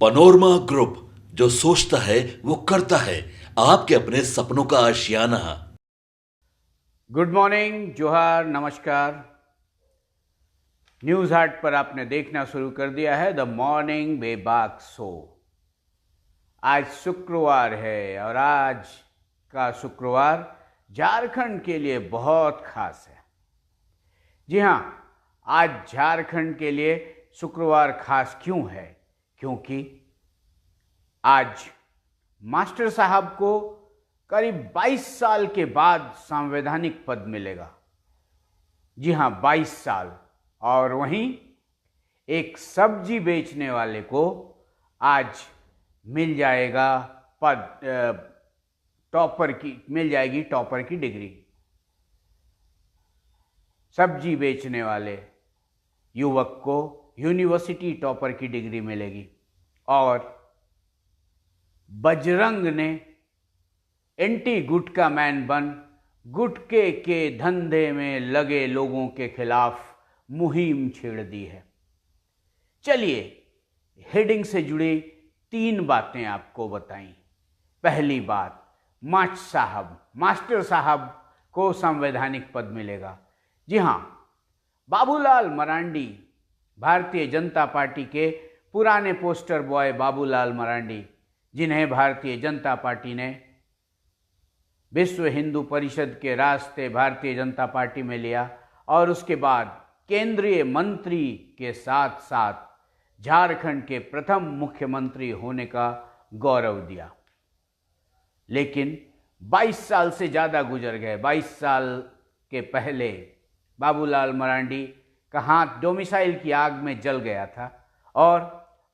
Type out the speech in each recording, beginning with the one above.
Panorama group, जो सोचता है वो करता है। आपके अपने सपनों का आशियाना। गुड मॉर्निंग, जोहार, नमस्कार। न्यूज़ हाट पर आपने देखना शुरू कर दिया है द मॉर्निंग बेबाक शो। आज शुक्रवार है और आज का शुक्रवार झारखंड के लिए बहुत खास है। जी हाँ, आज झारखंड के लिए शुक्रवार खास क्यों है? क्योंकि आज मास्टर साहब को करीब 22 साल के बाद संवैधानिक पद मिलेगा। जी हाँ, 22 साल। और वहीं एक सब्जी बेचने वाले को आज मिल जाएगा पद, मिल जाएगी टॉपर की डिग्री। सब्जी बेचने वाले युवक को यूनिवर्सिटी टॉपर की डिग्री मिलेगी। और बजरंग ने एंटी गुटखा मैन बन गुटखे के धंधे में लगे लोगों के खिलाफ मुहिम छेड़ दी है। चलिए, हेडिंग से जुड़ी 3 बातें आपको बताई। पहली बात, मास्टर साहब को संवैधानिक पद मिलेगा। जी हाँ, बाबूलाल मरांडी, भारतीय जनता पार्टी के पुराने पोस्टर बॉय बाबूलाल मरांडी, जिन्हें भारतीय जनता पार्टी ने विश्व हिंदू परिषद के रास्ते भारतीय जनता पार्टी में लिया और उसके बाद केंद्रीय मंत्री के साथ साथ झारखंड के प्रथम मुख्यमंत्री होने का गौरव दिया। लेकिन 22 साल से ज़्यादा गुजर गए। 22 साल के पहले बाबूलाल मरांडी का हाथ डोमिसाइल की आग में जल गया था और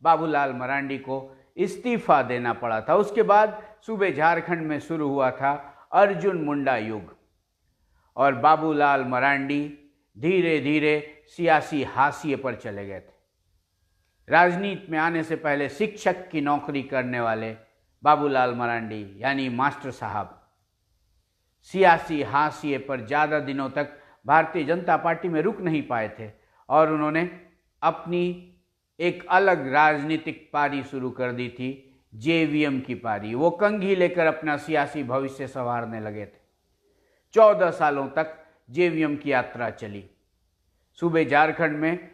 बाबूलाल मरांडी को इस्तीफा देना पड़ा था। उसके बाद सूबे झारखंड में शुरू हुआ था अर्जुन मुंडा युग और बाबूलाल मरांडी धीरे धीरे सियासी हाशिए पर चले गए थे। राजनीति में आने से पहले शिक्षक की नौकरी करने वाले बाबूलाल मरांडी यानी मास्टर साहब सियासी हाशिए पर ज़्यादा दिनों तक भारतीय जनता पार्टी में रुक नहीं पाए थे और उन्होंने अपनी एक अलग राजनीतिक पारी शुरू कर दी थी, जेवीएम की पारी। वो कंघी लेकर अपना सियासी भविष्य संवारने लगे थे। 14 सालों तक जेवीएम की यात्रा चली। सूबे झारखंड में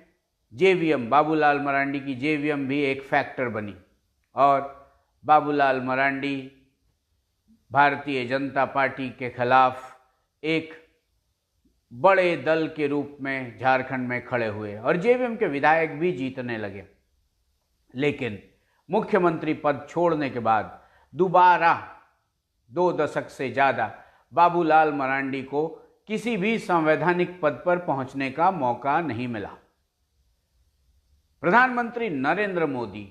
जेवीएम, बाबूलाल मरांडी की जेवीएम भी एक फैक्टर बनी और बाबूलाल मरांडी भारतीय जनता पार्टी के खिलाफ एक बड़े दल के रूप में झारखंड में खड़े हुए और जेवीएम के विधायक भी जीतने लगे। लेकिन मुख्यमंत्री पद छोड़ने के बाद दोबारा 2 दशक से ज़्यादा बाबूलाल मरांडी को किसी भी संवैधानिक पद पर पहुंचने का मौका नहीं मिला। प्रधानमंत्री नरेंद्र मोदी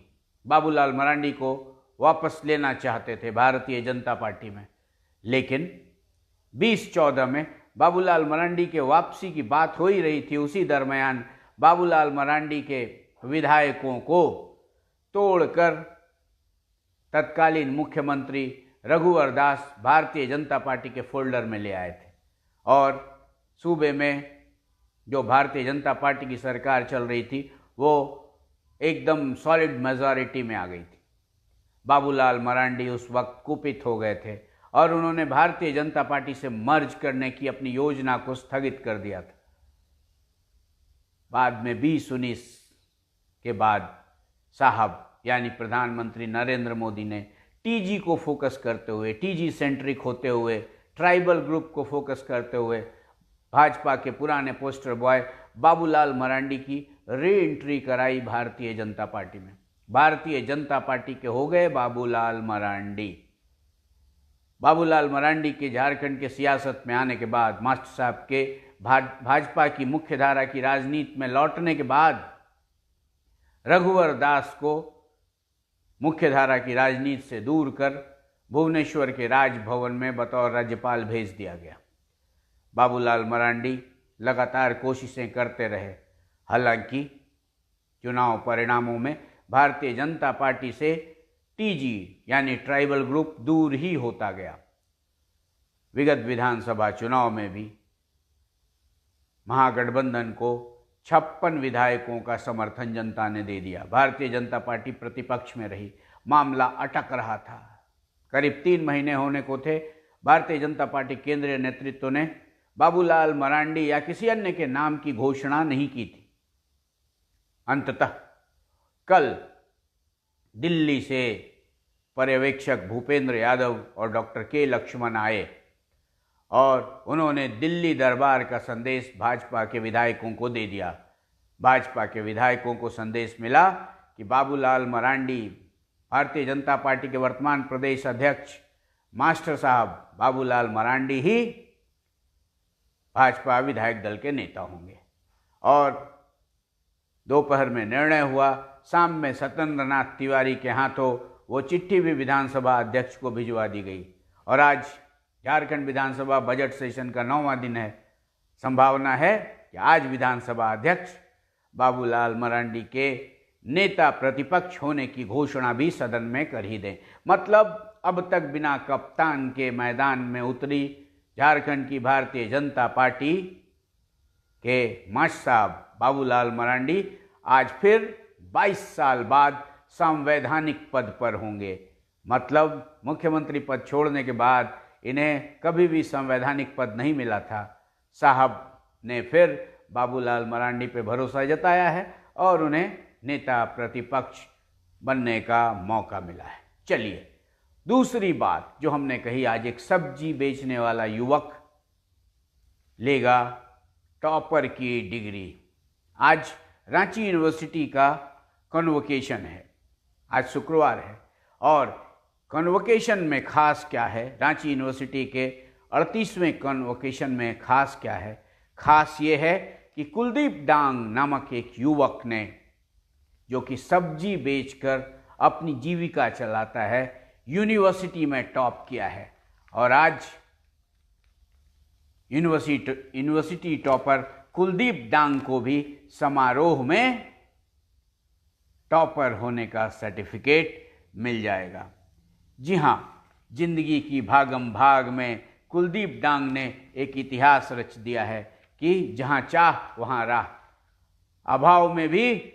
बाबूलाल मरांडी को वापस लेना चाहते थे भारतीय जनता पार्टी में, लेकिन 2014 में बाबूलाल मरांडी के वापसी की बात हो ही रही थी। उसी दरमियान बाबूलाल मरांडी के विधायकों को तोड़कर तत्कालीन मुख्यमंत्री रघुवर दास भारतीय जनता पार्टी के फोल्डर में ले आए थे और सूबे में जो भारतीय जनता पार्टी की सरकार चल रही थी वो एकदम सॉलिड मेजॉरिटी में आ गई थी। बाबूलाल मरांडी उस वक्त कुपित हो गए थे और उन्होंने भारतीय जनता पार्टी से मर्ज करने की अपनी योजना को स्थगित कर दिया था। बाद में 2019 के बाद साहब यानी प्रधानमंत्री नरेंद्र मोदी ने टीजी को फोकस करते हुए, टीजी सेंट्रिक होते हुए, ट्राइबल ग्रुप को फोकस करते हुए भाजपा के पुराने पोस्टर बॉय बाबूलाल मरांडी की री एंट्री कराई भारतीय जनता पार्टी में। भारतीय जनता पार्टी के हो गए बाबूलाल मरांडी। बाबूलाल मरांडी के झारखंड के सियासत में आने के बाद, मास्टर साहब के भाजपा की मुख्य धारा की राजनीति में लौटने के बाद रघुवर दास को मुख्य धारा की राजनीति से दूर कर भुवनेश्वर के राजभवन में बतौर राज्यपाल भेज दिया गया। बाबूलाल मरांडी लगातार कोशिशें करते रहे, हालांकि चुनाव परिणामों में भारतीय जनता पार्टी से टीजी यानी ट्राइबल ग्रुप दूर ही होता गया। विगत विधानसभा चुनाव में भी महागठबंधन को 56 विधायकों का समर्थन जनता ने दे दिया। भारतीय जनता पार्टी प्रतिपक्ष में रही, मामला अटक रहा था। करीब 3 महीने होने को थे, भारतीय जनता पार्टी केंद्रीय नेतृत्व ने बाबूलाल मरांडी या किसी अन्य के नाम की घोषणा नहीं की थी। अंततः कल दिल्ली से पर्यवेक्षक भूपेंद्र यादव और डॉक्टर के लक्ष्मण आए और उन्होंने दिल्ली दरबार का संदेश भाजपा के विधायकों को दे दिया। भाजपा के विधायकों को संदेश मिला कि बाबूलाल मरांडी, भारतीय जनता पार्टी के वर्तमान प्रदेश अध्यक्ष मास्टर साहब बाबूलाल मरांडी ही भाजपा विधायक दल के नेता होंगे। और दोपहर में निर्णय हुआ। शाम में सत्येंद्र नाथ तिवारी के हाथों वो चिट्ठी भी विधानसभा अध्यक्ष को भिजवा दी गई। और आज झारखंड विधानसभा बजट सेशन का 9वां दिन है। संभावना है कि आज विधानसभा अध्यक्ष बाबूलाल मरांडी के नेता प्रतिपक्ष होने की घोषणा भी सदन में कर ही दें। मतलब अब तक बिना कप्तान के मैदान में उतरी झारखंड की भारतीय जनता पार्टी के मास्टर साहब बाबूलाल मरांडी आज फिर 22 साल बाद संवैधानिक पद पर होंगे। मतलब मुख्यमंत्री पद छोड़ने के बाद इन्हें कभी भी संवैधानिक पद नहीं मिला था। साहब ने फिर बाबूलाल मरांडी पे भरोसा जताया है और उन्हें नेता प्रतिपक्ष बनने का मौका मिला है। चलिए, दूसरी बात जो हमने कही, आज एक सब्जी बेचने वाला युवक लेगा टॉपर की डिग्री। आज रांची यूनिवर्सिटी का कन्वोकेशन है, आज शुक्रवार है। और कन्वोकेशन में खास क्या है, रांची यूनिवर्सिटी के 38वें कन्वोकेशन में खास क्या है? खास ये है कि कुलदीप डांग नामक एक युवक ने, जो कि सब्जी बेचकर अपनी जीविका चलाता है, यूनिवर्सिटी में टॉप किया है। और आज यूनिवर्सिटी टॉपर कुलदीप डांग को भी समारोह में टॉपर होने का सर्टिफिकेट मिल जाएगा। जी हाँ, जिंदगी की भागम भाग में कुलदीप डांग ने एक इतिहास रच दिया है कि जहाँ चाह वहाँ राह। अभाव में भी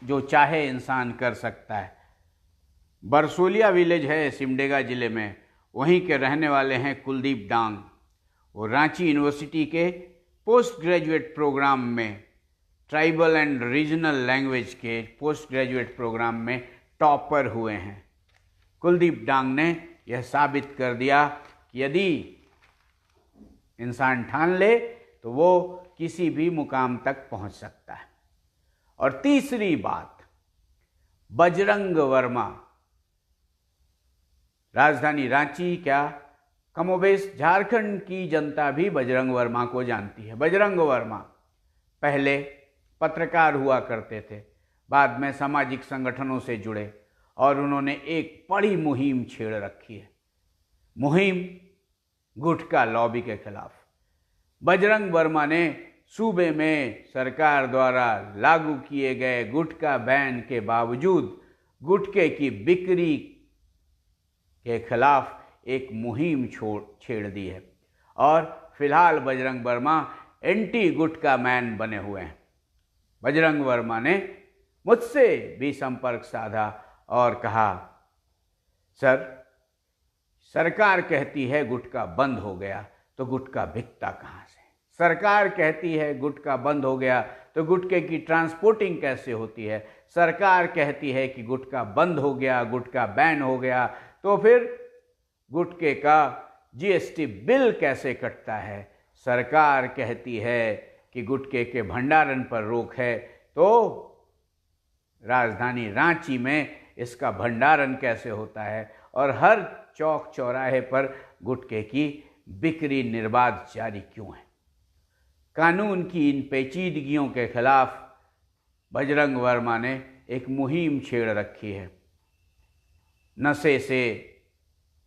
जो चाहे इंसान कर सकता है। बरसोलिया विलेज है सिमडेगा जिले में, वहीं के रहने वाले हैं कुलदीप डांग। वो रांची यूनिवर्सिटी के पोस्ट ग्रेजुएट प्रोग्राम में, ट्राइबल एंड रीजनल लैंग्वेज के पोस्ट ग्रेजुएट प्रोग्राम में टॉपर हुए हैं। कुलदीप डांग ने यह साबित कर दिया कि यदि इंसान ठान ले तो वो किसी भी मुकाम तक पहुंच सकता है। और तीसरी बात, बजरंग वर्मा, राजधानी रांची क्या कमोबेश झारखंड की जनता भी बजरंग वर्मा को जानती है। बजरंग वर्मा पहले पत्रकार हुआ करते थे, बाद में सामाजिक संगठनों से जुड़े और उन्होंने एक बड़ी मुहिम छेड़ रखी है, मुहिम गुटखा लॉबी के खिलाफ। बजरंग वर्मा ने सूबे में सरकार द्वारा लागू किए गए गुटखा बैन के बावजूद गुटखे की बिक्री के खिलाफ एक मुहिम छेड़ दी है। और फिलहाल बजरंग वर्मा एंटी गुटखा मैन बने हुए हैं। बजरंग वर्मा ने मुझसे भी संपर्क साधा और कहा, सर, सरकार कहती है गुटखा बंद हो गया तो गुटखा बिकता कहाँ से? सरकार कहती है गुटखा बंद हो गया तो गुटखे की ट्रांसपोर्टिंग कैसे होती है? सरकार कहती है कि गुटखा बंद हो गया, गुटखा बैन हो गया, तो फिर गुटखे का जीएसटी बिल कैसे कटता है? सरकार कहती है कि गुटखे के भंडारण पर रोक है, तो राजधानी रांची में इसका भंडारण कैसे होता है? और हर चौक चौराहे पर गुटखे की बिक्री निर्बाध जारी क्यों है? कानून की इन पेचीदगियों के खिलाफ बजरंग वर्मा ने एक मुहिम छेड़ रखी है। नशे से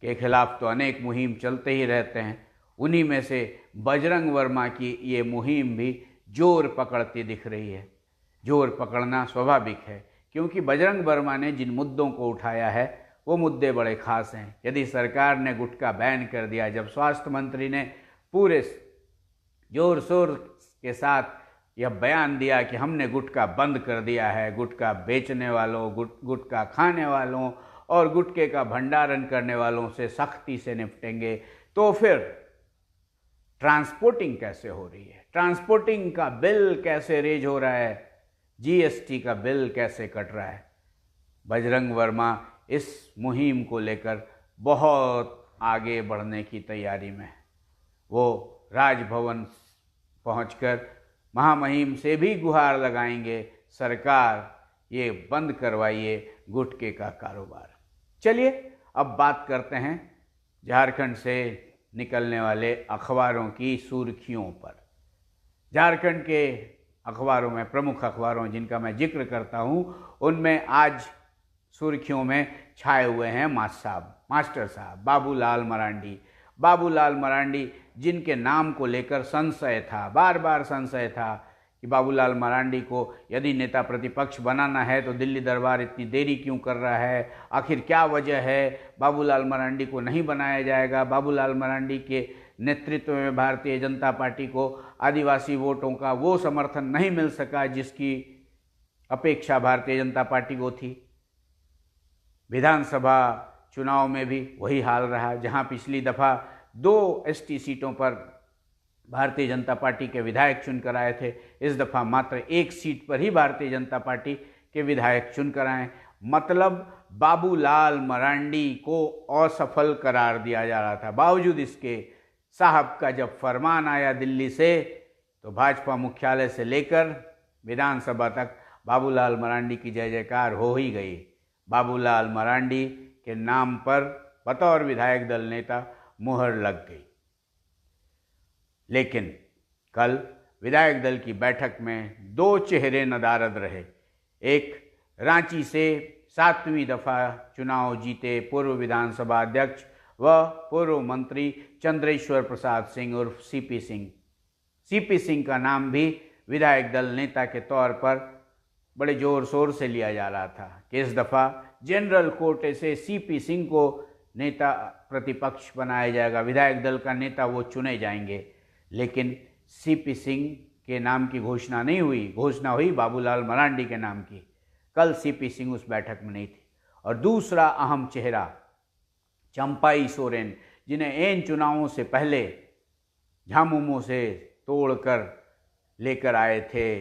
के खिलाफ तो अनेक मुहिम चलते ही रहते हैं, उन्हीं में से बजरंग वर्मा की ये मुहिम भी जोर पकड़ती दिख रही है। जोर पकड़ना स्वाभाविक है, क्योंकि बजरंग वर्मा ने जिन मुद्दों को उठाया है वो मुद्दे बड़े खास हैं। यदि सरकार ने गुटखा बैन कर दिया, जब स्वास्थ्य मंत्री ने पूरे जोर शोर के साथ यह बयान दिया कि हमने गुटखा बंद कर दिया है, गुटखा बेचने वालों, गुटखा खाने वालों और गुटखे का भंडारण करने वालों से सख्ती से निपटेंगे, तो फिर ट्रांसपोर्टिंग कैसे हो रही है, ट्रांसपोर्टिंग का बिल कैसे रेज हो रहा है, जीएसटी का बिल कैसे कट रहा है। बजरंग वर्मा इस मुहिम को लेकर बहुत आगे बढ़ने की तैयारी में है। वो राजभवन पहुंचकर महामहिम से भी गुहार लगाएंगे, सरकार ये बंद करवाइए गुटखे का कारोबार। चलिए अब बात करते हैं झारखंड से निकलने वाले अखबारों की सुर्खियों पर। झारखंड के अखबारों में, प्रमुख अखबारों जिनका मैं जिक्र करता हूं, उनमें आज सुर्खियों में छाए हुए हैं मास्टर साहब बाबूलाल मरांडी। बाबूलाल मरांडी जिनके नाम को लेकर संशय था, बार बार संशय था कि बाबूलाल मरांडी को यदि नेता प्रतिपक्ष बनाना है तो दिल्ली दरबार इतनी देरी क्यों कर रहा है, आखिर क्या वजह है, बाबूलाल मरांडी को नहीं बनाया जाएगा। बाबूलाल मरांडी के नेतृत्व में भारतीय जनता पार्टी को आदिवासी वोटों का वो समर्थन नहीं मिल सका जिसकी अपेक्षा भारतीय जनता पार्टी को थी। विधानसभा चुनाव में भी वही हाल रहा, जहां पिछली दफ़ा 2 एसटी सीटों पर भारतीय जनता पार्टी के विधायक चुनकर आए थे, इस दफ़ा मात्र 1 सीट पर ही भारतीय जनता पार्टी के विधायक चुनकर आए। मतलब बाबूलाल मरांडी को असफल करार दिया जा रहा था। बावजूद इसके साहब का जब फरमान आया दिल्ली से, तो भाजपा मुख्यालय से लेकर विधानसभा तक बाबूलाल मरांडी की जय जयकार हो ही गई। बाबूलाल मरांडी के नाम पर बतौर विधायक दल नेता मुहर लग गई। लेकिन कल विधायक दल की बैठक में 2 चेहरे नदारद रहे। एक रांची से 7वीं दफा चुनाव जीते पूर्व विधानसभा अध्यक्ष व पूर्व मंत्री चंद्रेश्वर प्रसाद सिंह उर्फ सीपी सिंह। सीपी सिंह का नाम भी विधायक दल नेता के तौर पर बड़े जोर शोर से लिया जा रहा था कि इस दफ़ा जनरल कोटे से सीपी सिंह को नेता प्रतिपक्ष बनाया जाएगा, विधायक दल का नेता वो चुने जाएंगे। लेकिन सीपी सिंह के नाम की घोषणा नहीं हुई, घोषणा हुई बाबूलाल मरांडी के नाम की। कल सीपी सिंह उस बैठक में नहीं थी। और दूसरा अहम चेहरा चंपाई सोरेन, जिन्हें इन चुनावों से पहले झामुमो से तोड़कर लेकर आए थे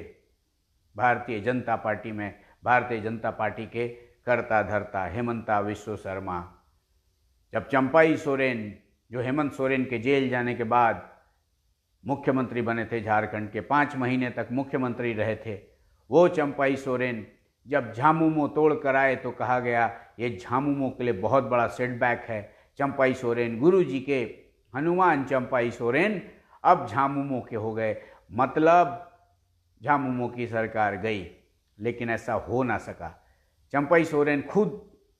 भारतीय जनता पार्टी में, भारतीय जनता पार्टी के करता धरता हेमंता विश्व शर्मा। जब चंपाई सोरेन, जो हेमंत सोरेन के जेल जाने के बाद मुख्यमंत्री बने थे, झारखंड के 5 महीने तक मुख्यमंत्री रहे थे, वो चंपाई सोरेन जब झामुमो तोड़ कर आए तो कहा गया ये झामुमो के लिए बहुत बड़ा सेटबैक है। चंपाई सोरेन, गुरुजी के हनुमान चंपाई सोरेन अब झामुमो के हो गए। मतलब झामुमो की सरकार गई, लेकिन ऐसा हो ना सका। चंपाई सोरेन खुद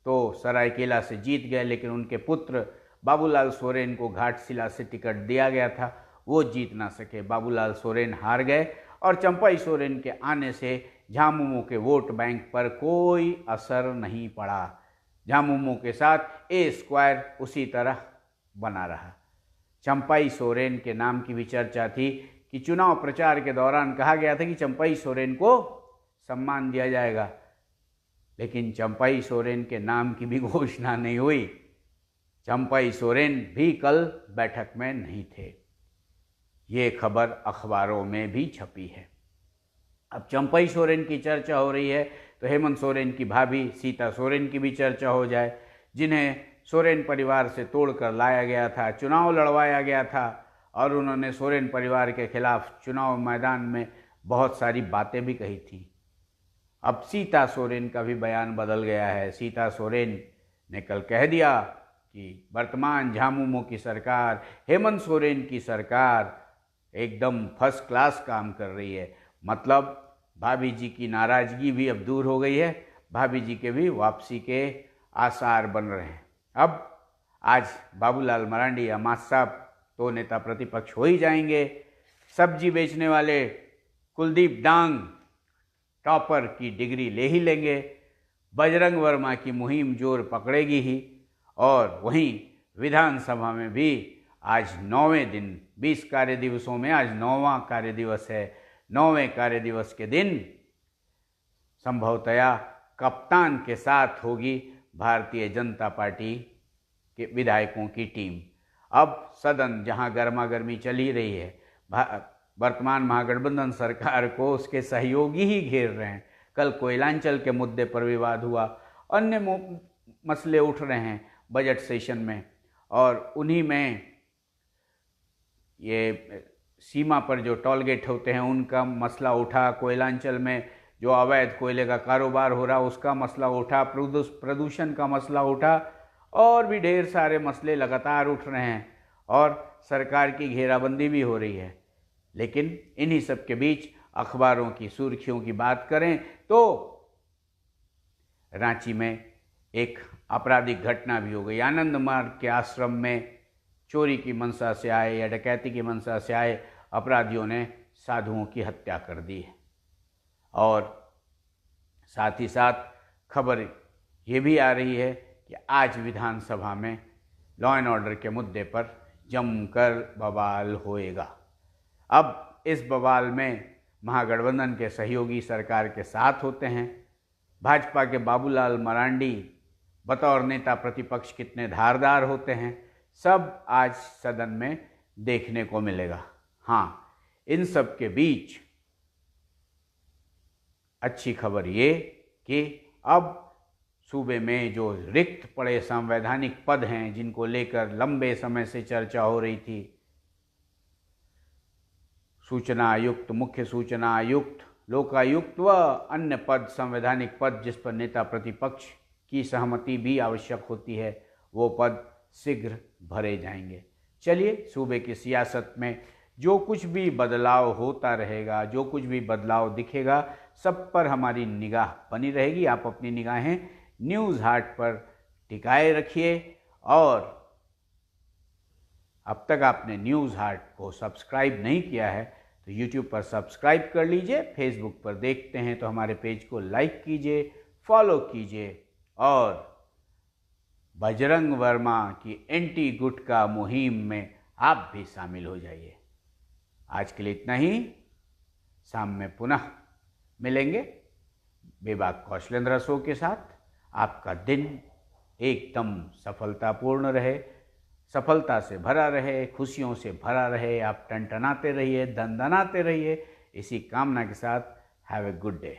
तो सरायकेला से जीत गए, लेकिन उनके पुत्र बाबूलाल सोरेन को घाटशिला से टिकट दिया गया था, वो जीत ना सके। बाबूलाल सोरेन हार गए और चंपाई सोरेन के आने से झामुमो के वोट बैंक पर कोई असर नहीं पड़ा। झामुमो के साथ ए स्क्वायर उसी तरह बना रहा। चंपाई सोरेन के नाम की भी चर्चा थी कि चुनाव प्रचार के दौरान कहा गया था कि चंपाई सोरेन को सम्मान दिया जाएगा, लेकिन चंपाई सोरेन के नाम की भी घोषणा नहीं हुई। चंपाई सोरेन भी कल बैठक में नहीं थे। ये खबर अखबारों में भी छपी है। अब चंपाई सोरेन की चर्चा हो रही है तो हेमंत सोरेन की भाभी सीता सोरेन की भी चर्चा हो जाए, जिन्हें सोरेन परिवार से तोड़कर लाया गया था, चुनाव लड़वाया गया था और उन्होंने सोरेन परिवार के खिलाफ चुनाव मैदान में बहुत सारी बातें भी कही थी। अब सीता सोरेन का भी बयान बदल गया है। सीता सोरेन ने कल कह दिया कि वर्तमान झामुमो की सरकार, हेमंत सोरेन की सरकार एकदम फर्स्ट क्लास काम कर रही है। मतलब भाभी जी की नाराज़गी भी अब दूर हो गई है, भाभी जी के भी वापसी के आसार बन रहे हैं। अब आज बाबूलाल मरांडी या मास साहब तो नेता प्रतिपक्ष हो ही जाएंगे। सब्जी बेचने वाले कुलदीप डांग टॉपर की डिग्री ले ही लेंगे। बजरंग वर्मा की मुहिम जोर पकड़ेगी ही। और वहीं विधानसभा में भी आज 9वें दिन, 20 कार्य दिवसों में आज 9वां कार्य दिवस है। 9वें कार्य दिवस के दिन संभवतया कप्तान के साथ होगी भारतीय जनता पार्टी के विधायकों की टीम। अब सदन जहां गर्मा गर्मी चल ही रही है, वर्तमान महागठबंधन सरकार को उसके सहयोगी ही घेर रहे हैं। कल कोयलांचल के मुद्दे पर विवाद हुआ, अन्य मसले उठ रहे हैं बजट सेशन में, और उन्हीं में ये सीमा पर जो टोल गेट होते हैं उनका मसला उठा, कोयलांचल में जो अवैध कोयले का कारोबार हो रहा उसका मसला उठा, प्रदूषण का मसला उठा, और भी ढेर सारे मसले लगातार उठ रहे हैं और सरकार की घेराबंदी भी हो रही है। लेकिन इन्हीं सब के बीच अखबारों की सुर्खियों की बात करें तो रांची में एक आपराधिक घटना भी हो गई। आनंद मार्ग के आश्रम में चोरी की मंशा से आए या डकैती की मंशा से आए अपराधियों ने साधुओं की हत्या कर दी है। और साथ ही साथ खबर ये भी आ रही है कि आज विधानसभा में लॉ एंड ऑर्डर के मुद्दे पर जमकर बवाल होएगा। अब इस बवाल में महागठबंधन के सहयोगी सरकार के साथ होते हैं। भाजपा के बाबूलाल मरांडी बतौर नेता प्रतिपक्ष कितने धारदार होते हैं, सब आज सदन में देखने को मिलेगा। हाँ, इन सब के बीच अच्छी खबर ये कि अब सूबे में जो रिक्त पड़े संवैधानिक पद हैं, जिनको लेकर लंबे समय से चर्चा हो रही थी, सूचना आयुक्त, मुख्य सूचना आयुक्त, लोकायुक्त व अन्य पद, संवैधानिक पद जिस पर नेता प्रतिपक्ष की सहमति भी आवश्यक होती है, वो पद शीघ्र भरे जाएंगे। चलिए, सूबे की सियासत में जो कुछ भी बदलाव होता रहेगा, जो कुछ भी बदलाव दिखेगा, सब पर हमारी निगाह बनी रहेगी। आप अपनी निगाहें न्यूज़ हाट पर टिकाए रखिए, और अब तक आपने न्यूज़ हाट को सब्सक्राइब नहीं किया है तो यूट्यूब पर सब्सक्राइब कर लीजिए। फेसबुक पर देखते हैं तो हमारे पेज को लाइक कीजिए, फॉलो कीजिए, और बजरंग वर्मा की एंटी गुटखा मुहिम में आप भी शामिल हो जाइए। आज के लिए इतना ही। शाम में पुनः मिलेंगे बेबाक कौशलेंद्र शो के साथ। आपका दिन एकदम सफलतापूर्ण रहे, सफलता से भरा रहे, खुशियों से भरा रहे, आप टनटनाते रहिए, दनदनाते रहिए। इसी कामना के साथ हैव ए गुड डे।